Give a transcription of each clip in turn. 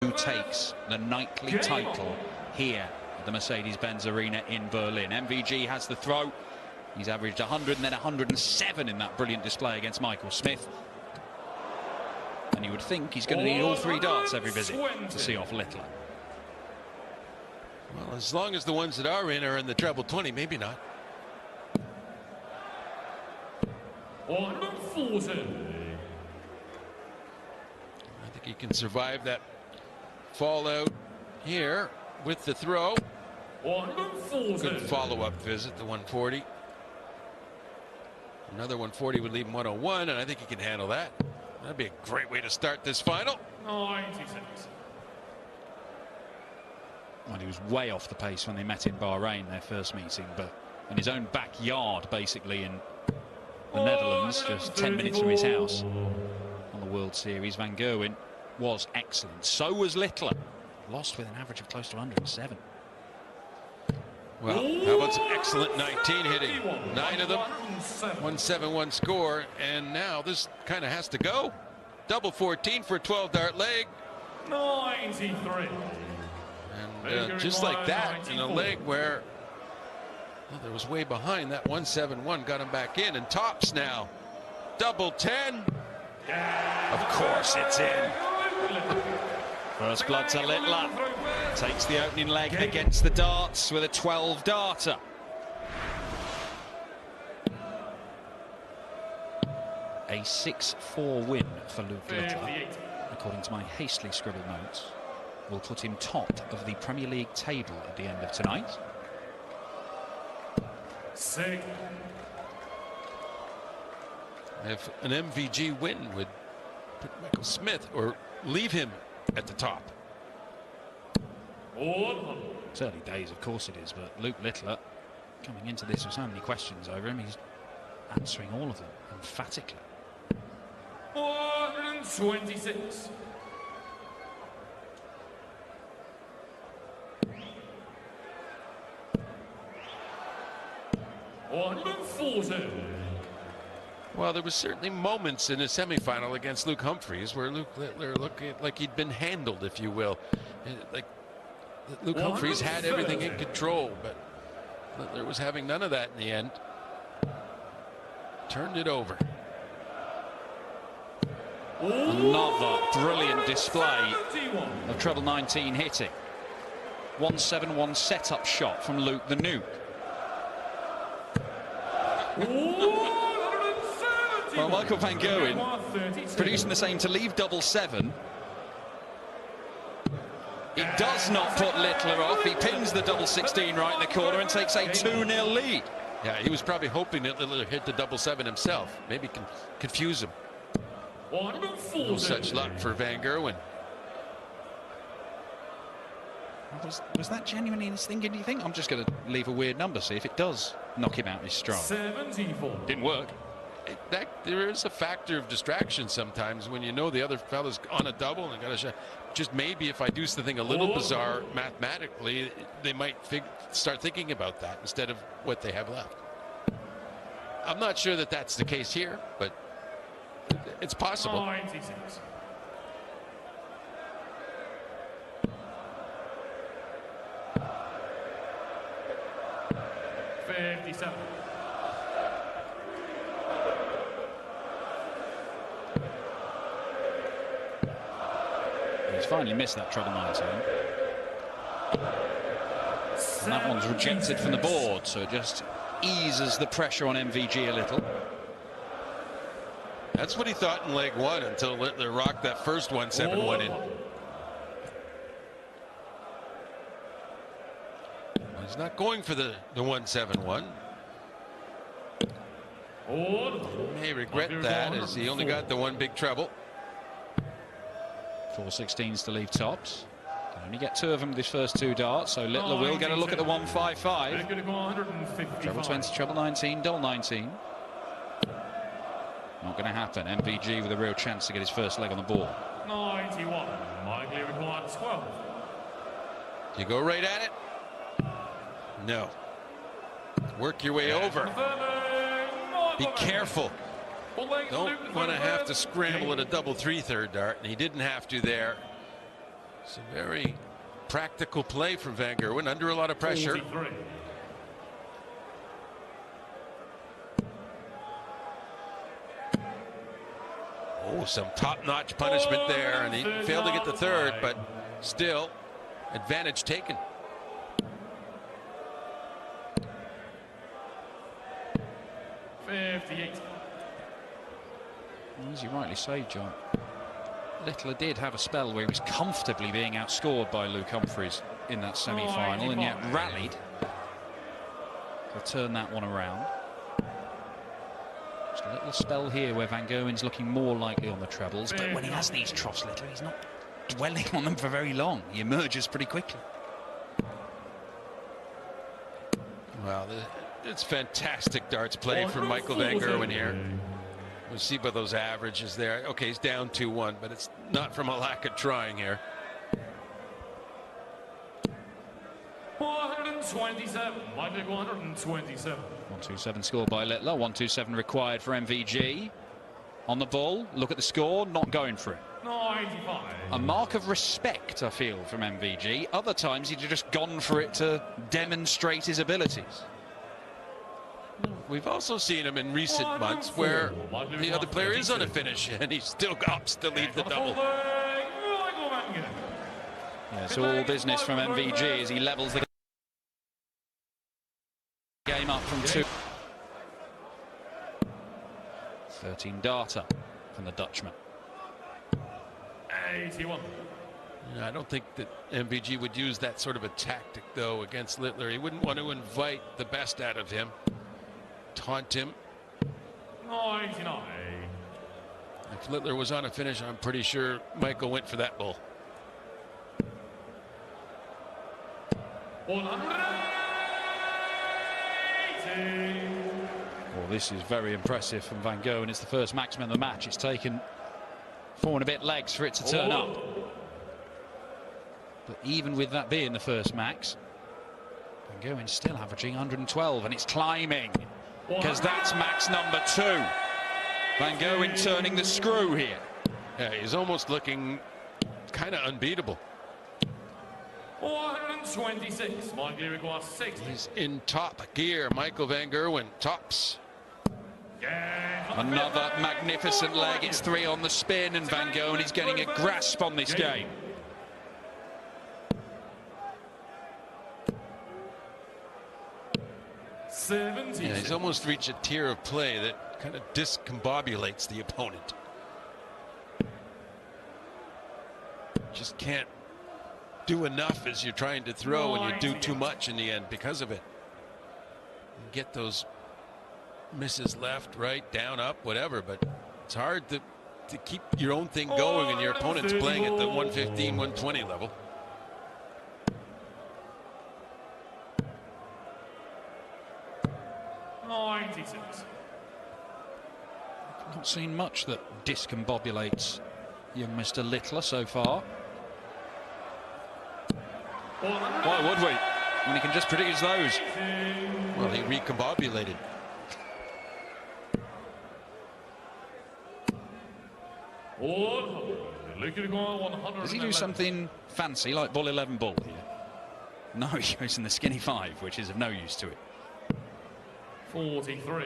Who takes the nightly title here at the Mercedes-Benz Arena in Berlin. MVG has the throw. He's averaged 100 and then 107 in that brilliant display against Michael Smith. And you would think he's going to need all three darts every visit to see off Littler. Well, as long as the ones that are in the treble 20, maybe not. On 40. I think he can survive that fallout here with the throw. Good follow-up visit, the 140. Another 140 would leave him 101, and I think he can handle that. That'd be a great way to start this final. 96. Well, he was way off the pace when they met in Bahrain, their first meeting, but in his own backyard, basically, in the Netherlands, just 10 minutes from his house on the World Series. Van Gerwen was excellent. So was Littler. Lost with an average of close to 107. Well, how about some excellent 19 hitting? 9 of them, 171 score, and now this kind of has to go. Double 14 for a 12-dart leg. 93. And just like that, in a leg where there was way behind, that 171 got him back in, and tops now. Double 10. Of course it's in. First blood to Littler. Takes the opening leg against the darts with a 12-darter. A 6-4 win for Luke Littler, according to my hastily scribbled notes, will put him top of the Premier League table at the end of tonight. If an MVG win would put Michael Smith or leave him at the top. It's early days, of course it is, but Luke Littler coming into this with so many questions over him, he's answering all of them emphatically. 126. Well, there was certainly moments in the semifinal against Luke Humphries where Luke Littler looked like he'd been handled, if you will. Like Luke Humphries had everything in control, but Littler was having none of that in the end. Turned it over. Another brilliant display of treble 19 hitting. 171 setup shot from Luke the Nuke. Well, Michael Van Gerwen producing the same to leave double 7. It does not put Littler off. He pins the double 16 right in the corner and takes a 2-0 lead. Yeah, he was probably hoping that Littler hit the double 7 himself. Maybe confuse him. No such luck for Van Gerwen. Was that genuinely his thinking, do you think? I'm just going to leave a weird number, see if it does knock him out his stride. 74. Didn't work. There is a factor of distraction sometimes when you know the other fella's on a double and got a shot. Just maybe if I do something a little bizarre mathematically, they might start thinking about that instead of what they have left. I'm not sure that that's the case here, but it's possible. 96. He's finally missed that treble 19. And that one's rejected from the board, so it just eases the pressure on MVG a little. That's what he thought in leg 1 until Littler rocked that first 171 in. He's not going for the 171. He may regret that as he only got the one big treble. 4 16s to leave tops. Can only get 2 of them with his first 2 darts, so Littler will get a look at the 155. Treble 20, treble 19, double 19. Not going to happen. MVG with a real chance to get his first leg on the board. 91. Likely requires 12. You go right at it? No. Work your way over. Be careful. Don't want to have to scramble at a double 3/3 dart, and he didn't have to there. It's a very practical play from Van Gerwen under a lot of pressure. 43. Oh, some top-notch punishment there, and he failed to get the third, but still, advantage taken. As you rightly say, John, Littler did have a spell where he was comfortably being outscored by Luke Humphries in that semi-final, and yet rallied to turn that one around. Just a little spell here where Van Gerwen's looking more likely on the trebles, but when he has these troughs, Littler, he's not dwelling on them for very long. He emerges pretty quickly. Well, it's fantastic darts play from Michael Van Gerwen here. We'll see by those averages there. Okay, he's down 2-1, but it's not from a lack of trying here. 127. Michael 127. 127 score by Littler. 127 required for MVG. On the ball, look at the score, not going for it. 95. A mark of respect, I feel, from MVG. Other times he'd just gone for it to demonstrate his abilities. We've also seen him in recent months where the other player is on a finish and he still opts to leave the double. Yeah, it's all business from MVG as he levels the game up from 2. 13 darter from the Dutchman. 81. I don't think that MVG would use that sort of a tactic, though, against Littler. He wouldn't want to invite the best out of him, taunt him. 99. If Littler was on a finish, I'm pretty sure Michael went for that bull. 180. Well, this is very impressive from Van Gerwen. It's the first maximum of the match. It's taken 4 and a bit legs for it to turn up. But even with that being the first max, Van Gerwen's still averaging 112, and it's climbing because that's max number 2. Van Gerwen turning the screw here. Yeah, he's almost looking kind of unbeatable. 126. Michael requires 60. He's in top gear. Michael Van Gerwen tops. Another magnificent leg. It's 3 on the spin, and Van Gerwen is getting a grasp on this game. Yeah, he's almost reached a tier of play that kind of discombobulates the opponent. Just can't do enough as you're trying to throw, and you do too much in the end because of it. You get those misses left, right, down, up, whatever, but it's hard to keep your own thing going and your opponent's playing at the 115, 120 level. Not seen much that discombobulates young Mr. Littler so far. Why would we, when he can just produce those? Well, he recombobulated. Does he do something fancy like ball 11 bull here? No, he goes in the skinny 5, which is of no use to it. 43.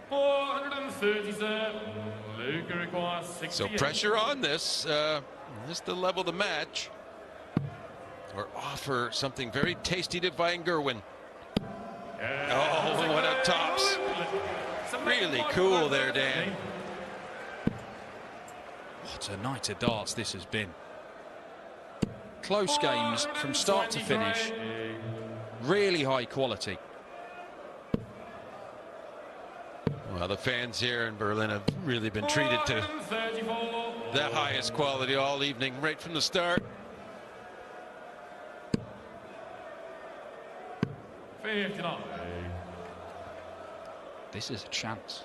437. Luca requires 60. So pressure on this, just to level the match or offer something very tasty to Van Gerwen. Oh, what a tops. Really cool there, Dan. What a night of darts this has been. Close games from start to finish. Really high quality. Well, the fans here in Berlin have really been treated to the highest quality all evening, right from the start. 59. This is a chance.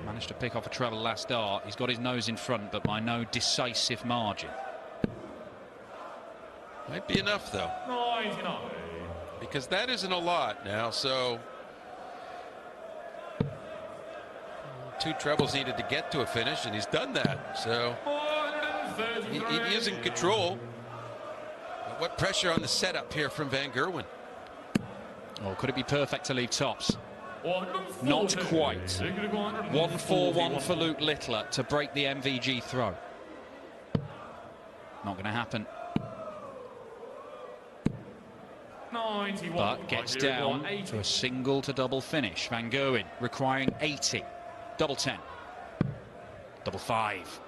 Managed to pick off a treble last dart. He's got his nose in front, but by no decisive margin. Might be enough, though, 99. because that isn't a lot now. So 2 trebles needed to get to a finish, and he's done that. So he is in control. But what pressure on the setup here from Van Gerwen? Oh, could it be perfect to leave tops? Not quite. 1-4-1 for Luke Littler to break the MVG throw. Not going to happen. 91. But gets down to a single to double finish. Van Gerwen requiring 80. Double 10. Double 5.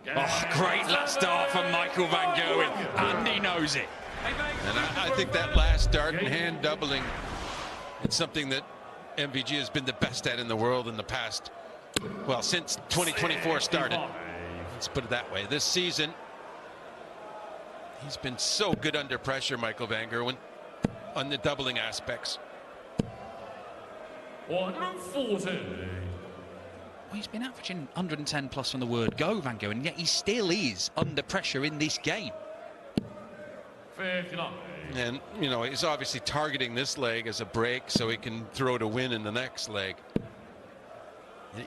Oh, great last start from Michael Van Gerwen. And he knows it. And I think that last dart and hand doubling, it's something that MVG has been the best at in the world in the past, well, since 2024 started. Let's put it that way. This season, he's been so good under pressure, Michael Van Gerwen, on the doubling aspects. 140. Well, he's been averaging 110 plus from the word go, Van Gerwen, yet he still is under pressure in this game. 59. And, you know, he's obviously targeting this leg as a break so he can throw to win in the next leg.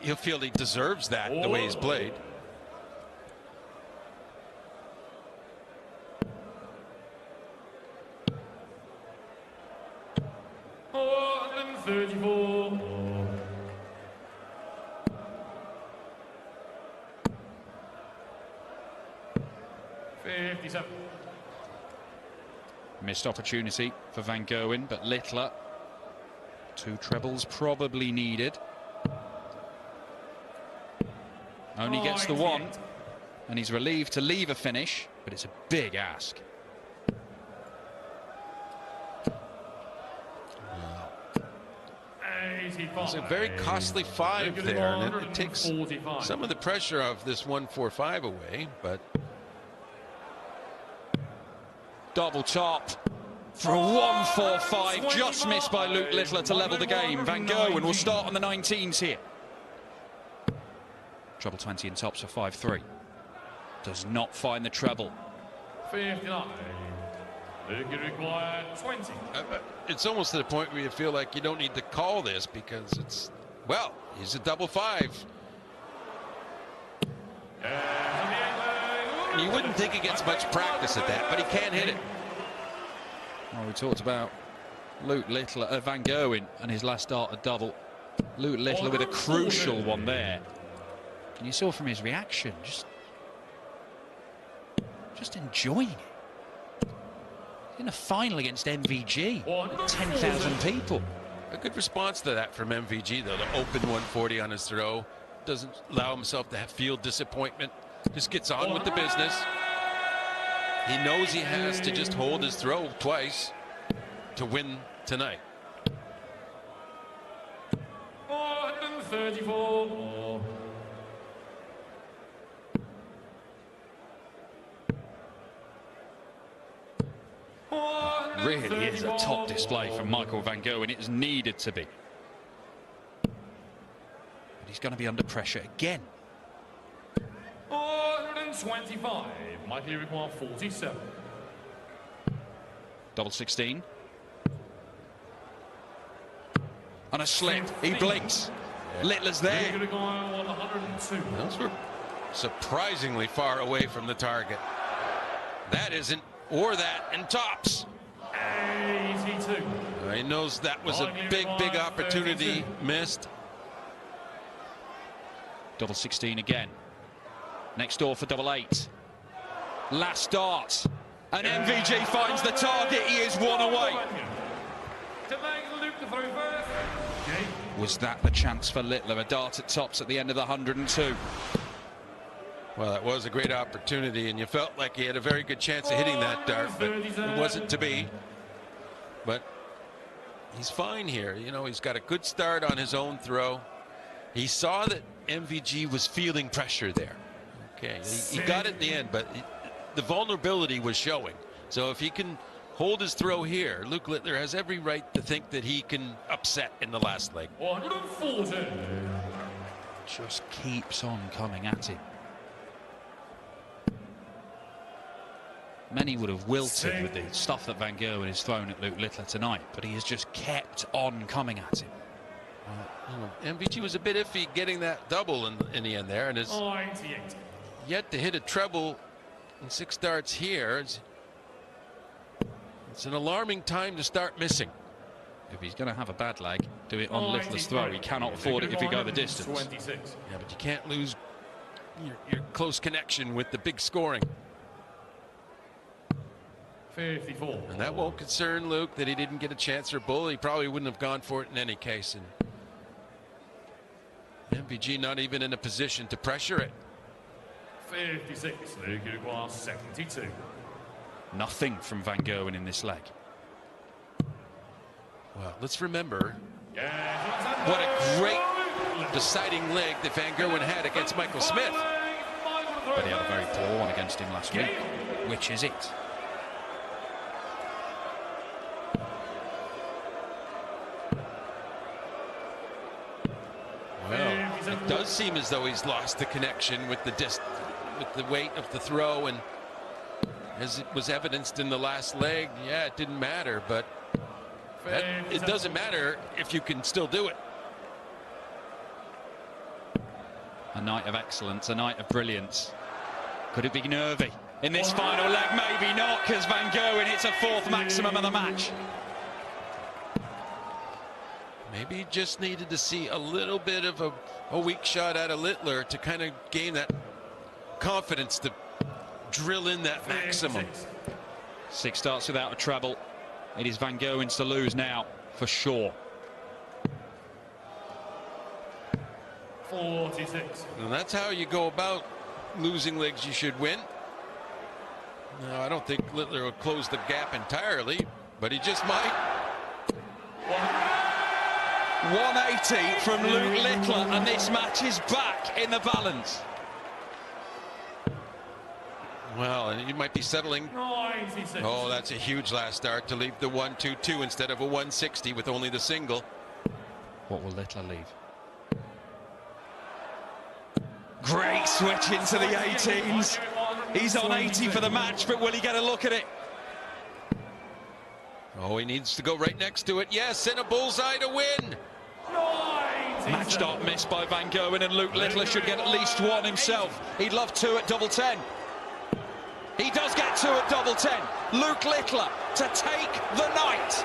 He'll feel he deserves that the way he's played. Oh, 34. Missed opportunity for Van Gerwen, but Littler. 2 trebles probably needed. Only gets the 1, and he's relieved to leave a finish, but it's a big ask. It's a very costly 5 there, and it takes some of the pressure of this 145 away, but Double top for a 145, just missed by Luke Littler to level the game. Van Gerwen will start on the 19s here. Treble 20 in tops for 5-3. Does not find the treble. 59. Luke required 20. it's almost to the point where you feel like you don't need to call this because it's, well, he's a double 5. You wouldn't think he gets much practice at that, but he can hit it. Well, we talked about Luke Littler, Van Gerwen, and his last start a double. Luke Littler with a crucial one there. And you saw from his reaction, just enjoying it. In a final against MVG, 10,000 people. A good response to that from MVG, though, to open 140 on his throw. Doesn't allow himself to feel disappointment. Just gets on with the business. He knows he has to just hold his throw twice to win tonight. 134. Really is a top display from Michael Van Gerwen. It's needed to be. But he's going to be under pressure again. 125. Michael require 47. Double 16. And a slip. He blinks. Littler's there. Luke require 102. Those were surprisingly far away from the target. That isn't, or that, and tops. 82. He knows that was a big opportunity missed. Double 16 again. Next door for double 8. Last start. And MVG finds the target. He is one away. To make Luke the throw first. Was that the chance for Littler? A dart at tops at the end of the 102. Well, that was a great opportunity, and you felt like he had a very good chance of hitting that dart, but it wasn't to be. But he's fine here. You know, he's got a good start on his own throw. He saw that MVG was feeling pressure there. Okay, he got it in the end, but the vulnerability was showing. So if he can hold his throw here, Luke Littler has every right to think that he can upset in the last leg. 140. Just keeps on coming at him. Many would have wilted with the stuff that Van Gerwen has thrown at Luke Littler tonight, but he has just kept on coming at him. MVG was a bit iffy getting that double in the end there, and has 98. yet to hit a treble in 6 starts here. It's an alarming time to start missing. If he's going to have a bad leg, do it on Littler's throw. He cannot afford it if you go the distance. 26. Yeah, but you can't lose your close connection with the big scoring. 54. And that won't concern Luke that he didn't get a chance for bull. He probably wouldn't have gone for it in any case. And MVG not even in a position to pressure it. 56. Luke Uruguay 72. Nothing from Van Gerwen in this leg. Well, let's remember What what a great deciding leg that Van Gerwen had against Michael Smith. But he had a very poor one against him last week. Which is it? Well, it does seem as though he's lost the connection with the weight of the throw, and as it was evidenced in the last leg, yeah, it didn't matter, but it doesn't matter if you can still do it. A night of excellence, a night of brilliance. Could it be nervy in this final leg? Maybe not, because Van Gerwen hits a 4th maximum of the match. Maybe he just needed to see a little bit of a weak shot out of Littler to kind of gain that confidence to drill in that maximum. 6 starts without a treble. It is Van Gerwen's to lose now, for sure. 46. And that's how you go about losing legs you should win. No, I don't think Littler will close the gap entirely, but he just might. 180 from Luke Littler, and this match is back in the balance. Well, and you might be settling. 96. Oh, that's a huge last start to leave the 1-2-2 instead of a 160 with only the single. What will Littler leave? Great switch into the 18s. He's on 80 for the match, but will he get a look at it? Oh, he needs to go right next to it. Yes, and a bullseye to win. Match start missed by Van Gerwen, and Luke Littler should get at least 1 himself. He'd love 2 at double 10. He does get 2 at double 10. Luke Littler to take the night.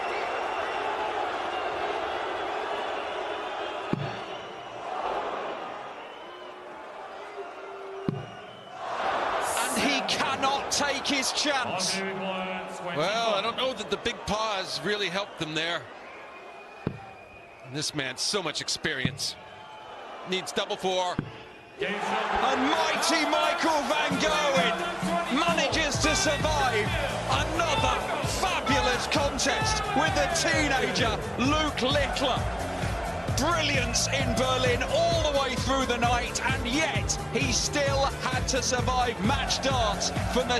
And he cannot take his chance. Well, I don't know that the big pause really helped them there. This man's so much experience. Needs double 4. And mighty Michael Van Gerwen manages to survive another fabulous contest with the teenager Luke Littler. Brilliance in Berlin all the way through the night, and yet he still had to survive match darts from the